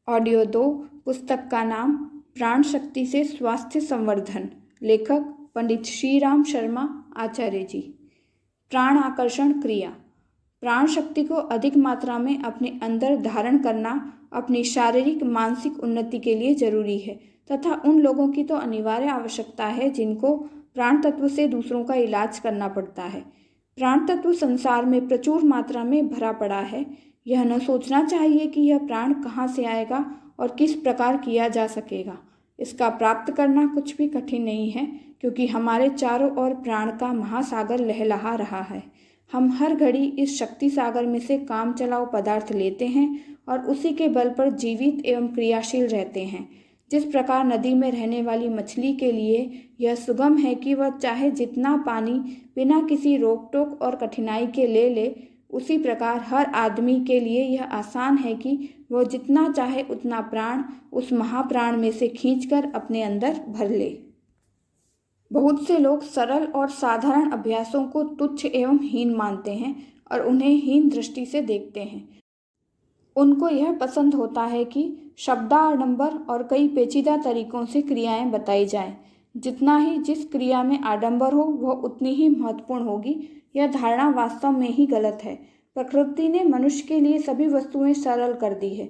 Audio 2 पुस्तक का नाम प्राण शक्ति से स्वास्थ्य संवर्धन। लेखक पंडित श्री राम शर्मा आचार्य जी। प्राण आकर्षण क्रिया। प्राण शक्ति को अधिक मात्रा में अपने अंदर धारण करना अपनी शारीरिक मानसिक उन्नति के लिए जरूरी है तथा उन लोगों की तो अनिवार्य आवश्यकता है जिनको प्राण तत्व से दूसरों का इलाज करना पड़ता है। प्राण तत्व संसार में प्रचुर मात्रा में भरा पड़ा है। यह न सोचना चाहिए कि यह प्राण कहाँ से आएगा और किस प्रकार किया जा सकेगा। इसका प्राप्त करना कुछ भी कठिन नहीं है, क्योंकि हमारे चारों ओर प्राण का महासागर लहलहा रहा है। हम हर घड़ी इस शक्ति सागर में से काम चलाओ पदार्थ लेते हैं और उसी के बल पर जीवित एवं क्रियाशील रहते हैं। जिस प्रकार नदी में रहने वाली मछली के लिए यह सुगम है कि वह चाहे जितना पानी बिना किसी रोक टोक और कठिनाई के ले, उसी प्रकार हर आदमी के लिए यह आसान है कि वह जितना चाहे उतना प्राण उस महाप्राण में से खींचकर अपने अंदर भर ले। बहुत से लोग सरल और साधारण अभ्यासों को तुच्छ एवं हीन मानते हैं और उन्हें हीन दृष्टि से देखते हैं। उनको यह पसंद होता है कि शब्दाडंबर और कई पेचीदा तरीकों से क्रियाएं बताई जाएं। जितना ही जिस क्रिया में आडंबर हो वह उतनी ही महत्वपूर्ण होगी। यह धारणा वास्तव में ही गलत है। प्रकृति ने मनुष्य के लिए सभी वस्तुएं सरल कर दी है।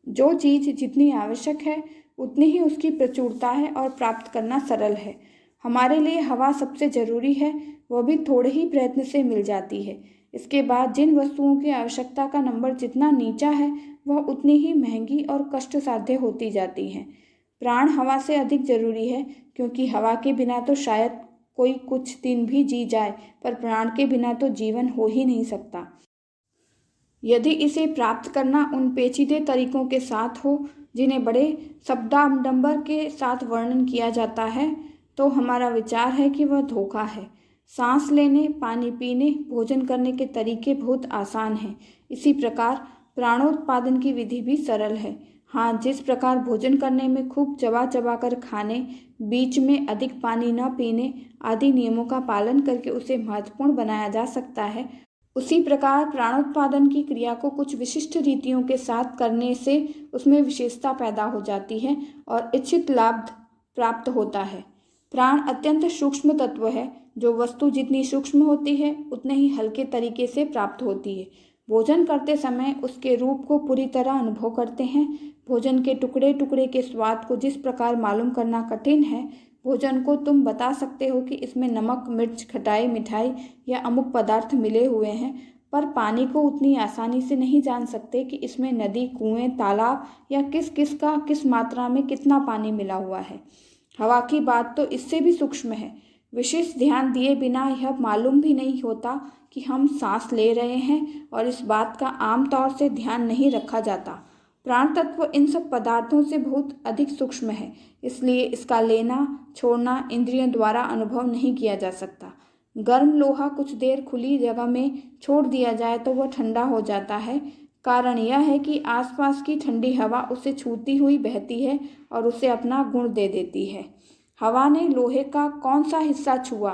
जो चीज जितनी आवश्यक है उतनी ही उसकी प्रचुरता है और प्राप्त करना सरल है। हमारे लिए हवा सबसे जरूरी है, वह भी थोड़े ही प्रयत्न से मिल जाती है। इसके बाद जिन वस्तुओं की आवश्यकता का नंबर जितना नीचा है वह उतनी ही महंगी और कष्ट साध्य होती जाती हैं। प्राण हवा से अधिक जरूरी है, क्योंकि हवा के बिना तो शायद कोई कुछ दिन भी जी जाए, पर प्राण के बिना तो जीवन हो ही नहीं सकता। यदि इसे प्राप्त करना उन पेचीदे तरीकों के साथ हो जिन्हें बड़े शब्दाडंबर के साथ वर्णन किया जाता है, तो हमारा विचार है कि वह धोखा है। सांस लेने, पानी पीने, भोजन करने के तरीके बहुत आसान हैं। इसी प्रकार प्राणोत्पादन की विधि भी सरल है। हाँ, जिस प्रकार भोजन करने में खूब चबा चबा कर खाने, बीच में अधिक पानी न पीने आदि नियमों का पालन करके उसे महत्वपूर्ण बनाया जा सकता है, उसी प्रकार प्राणोत्पादन की क्रिया को कुछ विशिष्ट रीतियों के साथ करने से उसमें विशेषता पैदा हो जाती है और इच्छित लाभ प्राप्त होता है। प्राण अत्यंत सूक्ष्म तत्व है। जो वस्तु जितनी सूक्ष्म होती है उतने ही हल्के तरीके से प्राप्त होती है। भोजन करते समय उसके रूप को पूरी तरह अनुभव करते हैं। भोजन के टुकड़े टुकड़े के स्वाद को जिस प्रकार मालूम करना कठिन है, भोजन को तुम बता सकते हो कि इसमें नमक, मिर्च, खटाई, मिठाई या अमुक पदार्थ मिले हुए हैं, पर पानी को उतनी आसानी से नहीं जान सकते कि इसमें नदी, कुएं, तालाब या किस मात्रा में कितना पानी मिला हुआ है। हवा की बात तो इससे भी सूक्ष्म है। विशेष ध्यान दिए बिना यह मालूम भी नहीं होता कि हम सांस ले रहे हैं, और इस बात का आम तौर से ध्यान नहीं रखा जाता। प्राण तत्व इन सब पदार्थों से बहुत अधिक सूक्ष्म है, इसलिए इसका लेना छोड़ना इंद्रियों द्वारा अनुभव नहीं किया जा सकता। गर्म लोहा कुछ देर खुली जगह में छोड़ दिया जाए तो वह ठंडा हो जाता है। कारण यह है कि आसपास की ठंडी हवा उसे छूती हुई बहती है और उसे अपना गुण दे देती है। हवा ने लोहे का कौन सा हिस्सा छुआ,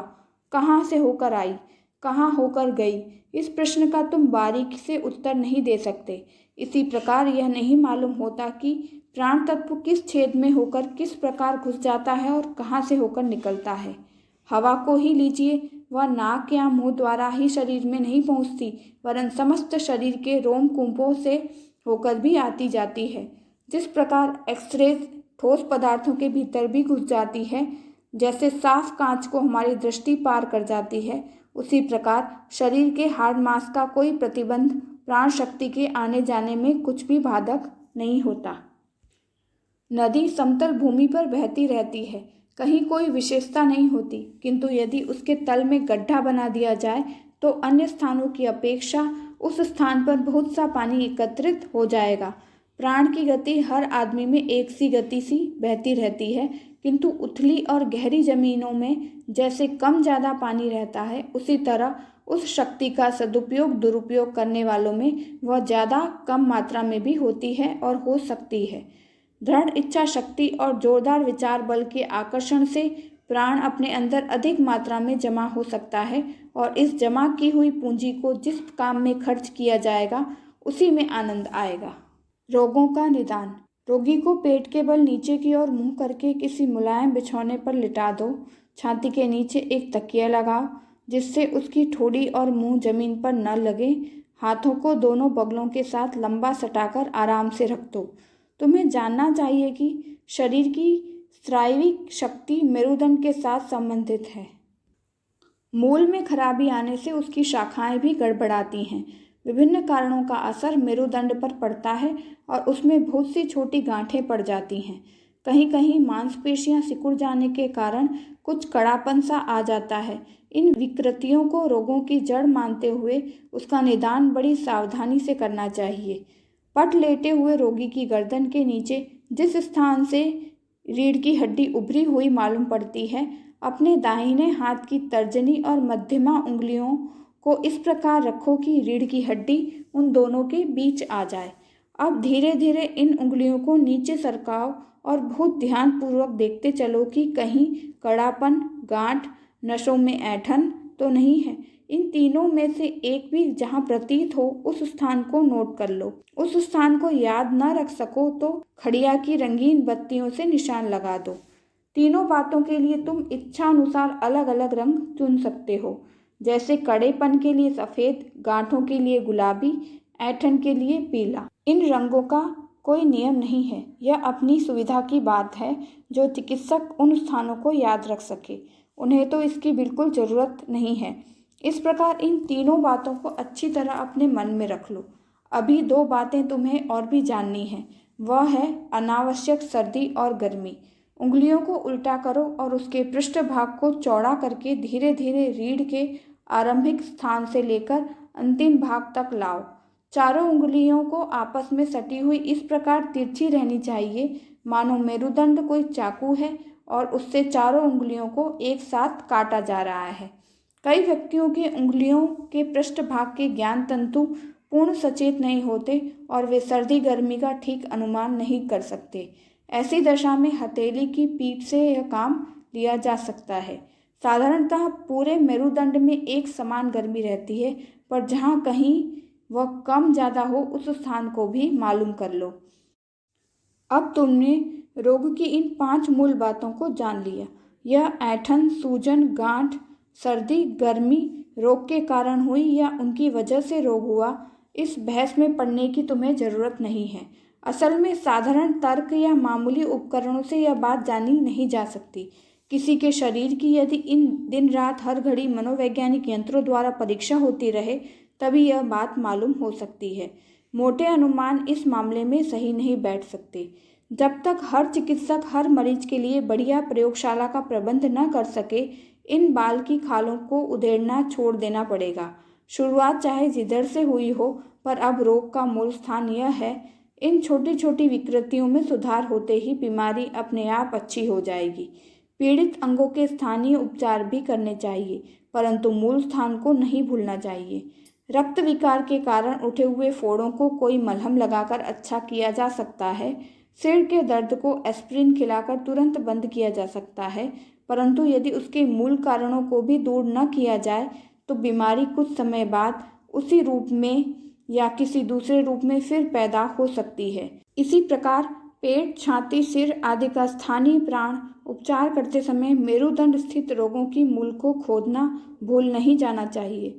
कहाँ से होकर आई, कहाँ होकर गई, इस प्रश्न का तुम बारीकी से उत्तर नहीं दे सकते। इसी प्रकार यह नहीं मालूम होता कि प्राण तत्व किस छेद में होकर किस प्रकार घुस जाता है और कहाँ से होकर निकलता है। हवा को ही लीजिए, वह नाक या मुंह द्वारा ही शरीर में नहीं पहुँचती, वरन समस्त शरीर के रोमकूपों से होकर भी आती जाती है। जिस प्रकार एक्सरे ठोस पदार्थों के भीतर भी घुस जाती है, जैसे साफ कांच को हमारी दृष्टि पार कर जाती है, उसी प्रकार शरीर के हाड़ मांस का कोई प्रतिबंध प्राण शक्ति के आने जाने में कुछ भी बाधक नहीं होता। नदी समतल भूमि पर बहती रहती है, कहीं कोई विशेषता नहीं होती, किंतु यदि उसके तल में गड्ढा बना दिया जाए तो अन्य स्थानों की अपेक्षा उस स्थान पर बहुत सा पानी एकत्रित हो जाएगा। प्राण की गति हर आदमी में एक सी गति सी बहती रहती है, किंतु उथली और गहरी जमीनों में जैसे कम ज़्यादा पानी रहता है, उसी तरह उस शक्ति का सदुपयोग दुरुपयोग करने वालों में वह ज़्यादा कम मात्रा में भी होती है और हो सकती है। दृढ़ इच्छा शक्ति और जोरदार विचार बल के आकर्षण से प्राण अपने अंदर अधिक मात्रा में जमा हो सकता है, और इस जमा की हुई पूंजी को जिस काम में खर्च किया जाएगा उसी में आनंद आएगा। रोगों का निदान। रोगी को पेट के बल नीचे की ओर मुंह करके किसी मुलायम बिछौने पर लिटा दो। छाती के नीचे एक तकिया लगाओ जिससे उसकी ठोड़ी और मुंह जमीन पर न लगे। हाथों को दोनों बगलों के साथ लंबा सटाकर आराम से रख दो। तुम्हें जानना चाहिए कि शरीर की स्नायुविक शक्ति मेरुदंड के साथ संबंधित है। मूल में खराबी आने से उसकी शाखाएं भी गड़बड़ाती हैं। विभिन्न कारणों का असर मेरुदंड पर पड़ता है और उसमें बहुत सी छोटी गांठें पड़ जाती हैं। कहीं कहीं मांसपेशियां सिकुड़ जाने के कारण कुछ कड़ापन सा आ जाता है। इन विकृतियों को रोगों की जड़ मानते हुए उसका निदान बड़ी सावधानी से करना चाहिए। पट लेटे हुए रोगी की गर्दन के नीचे जिस स्थान से रीढ़ की हड्डी उभरी हुई मालूम पड़ती है, अपने दाहिने हाथ की तर्जनी और मध्यमा उंगलियों को इस प्रकार रखो कि रीढ़ की हड्डी उन दोनों के बीच आ जाए। अब धीरे धीरे इन उंगलियों को नीचे सरकाओ और बहुत ध्यानपूर्वक देखते चलो कि कहीं कड़ापन, गांठ, नसों में ऐंठन तो नहीं है। इन तीनों में से एक भी जहां प्रतीत हो उस स्थान को नोट कर लो। उस स्थान को याद न रख सको तो खड़िया की रंगीन बत्तियों से निशान लगा दो। तीनों बातों के लिए तुम इच्छानुसार अलग अलग रंग चुन सकते हो, जैसे कड़ेपन के लिए सफ़ेद, गांठों के लिए गुलाबी, ऐंठन के लिए पीला। इन रंगों का कोई नियम नहीं है, यह अपनी सुविधा की बात है। जो चिकित्सक उन स्थानों को याद रख सके, उन्हें तो इसकी बिल्कुल ज़रूरत नहीं है। इस प्रकार इन तीनों बातों को अच्छी तरह अपने मन में रख लो। अभी दो बातें तुम्हें और भी जाननी हैं, वह है अनावश्यक सर्दी और गर्मी। उंगलियों को उल्टा करो और उसके पृष्ठभाग को चौड़ा करके धीरे धीरे रीढ़ के आरंभिक स्थान से लेकर अंतिम भाग तक लाओ। चारों उंगलियों को आपस में सटी हुई इस प्रकार तिरछी रहनी चाहिए मानो मेरुदंड कोई चाकू है और उससे चारों उंगलियों को एक साथ काटा जा रहा है। कई व्यक्तियों के उंगलियों के पृष्ठभाग के ज्ञान तंतु पूर्ण सचेत नहीं होते और वे सर्दी गर्मी का ठीक अनुमान नहीं कर सकते। ऐसी दशा में हथेली की पीठ से यह काम लिया जा सकता है। साधारणतः पूरे मेरुदंड में एक समान गर्मी रहती है, पर जहाँ कहीं वह कम ज़्यादा हो उस स्थान को भी मालूम कर लो। अब तुमने रोग की इन 5 मूल बातों को जान लिया। यह ऐंठन, सूजन, गांठ, सर्दी, गर्मी रोग के कारण हुई या उनकी वजह से रोग हुआ, इस बहस में पड़ने की तुम्हें ज़रूरत नहीं है। असल में साधारण तर्क या मामूली उपकरणों से यह बात जानी नहीं जा सकती। किसी के शरीर की यदि इन दिन रात हर घड़ी मनोवैज्ञानिक यंत्रों द्वारा परीक्षा होती रहे तभी यह बात मालूम हो सकती है। मोटे अनुमान इस मामले में सही नहीं बैठ सकते। जब तक हर चिकित्सक हर मरीज के लिए बढ़िया प्रयोगशाला का प्रबंध न कर सके, इन बाल की खालों को उधेड़ना छोड़ देना पड़ेगा। शुरुआत चाहे जिधर से हुई हो, पर अब रोग का मूल स्थान यह है। इन छोटी छोटी विकृतियों में सुधार होते ही बीमारी अपने आप अच्छी हो जाएगी। पीड़ित अंगों के स्थानीय उपचार भी करने चाहिए, परंतु मूल स्थान को नहीं भूलना चाहिए। रक्त विकार के कारण उठे हुए फोड़ों को कोई मलहम लगाकर अच्छा किया जा सकता है। सिर के दर्द को एस्प्रिन खिलाकर तुरंत बंद किया जा सकता है, परंतु यदि उसके मूल कारणों को भी दूर न किया जाए तो बीमारी कुछ समय बाद उसी रूप में या किसी दूसरे रूप में फिर पैदा हो सकती है। इसी प्रकार पेट, छाती, सिर आदि का स्थानीय प्राण उपचार करते समय मेरुदंड स्थित रोगों की मूल को खोदना भूल नहीं जाना चाहिए।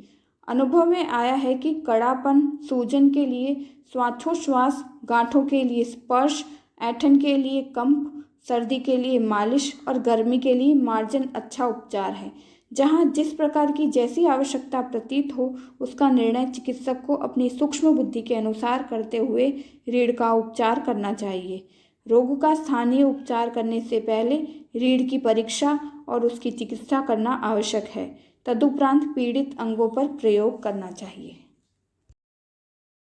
अनुभव में आया है कि कड़ापन, सूजन के लिए श्वासोच्छ्वास, गांठों के लिए स्पर्श, ऐंठन के लिए कंप, सर्दी के लिए मालिश और गर्मी के लिए मार्जन अच्छा उपचार है। जहाँ जिस प्रकार की जैसी आवश्यकता प्रतीत हो उसका निर्णय चिकित्सक को अपनी सूक्ष्म बुद्धि के अनुसार करते हुए रीढ़ का उपचार करना चाहिए। रोग का स्थानीय उपचार करने से पहले रीढ़ की परीक्षा और उसकी चिकित्सा करना आवश्यक है। तदुपरांत पीड़ित अंगों पर प्रयोग करना चाहिए।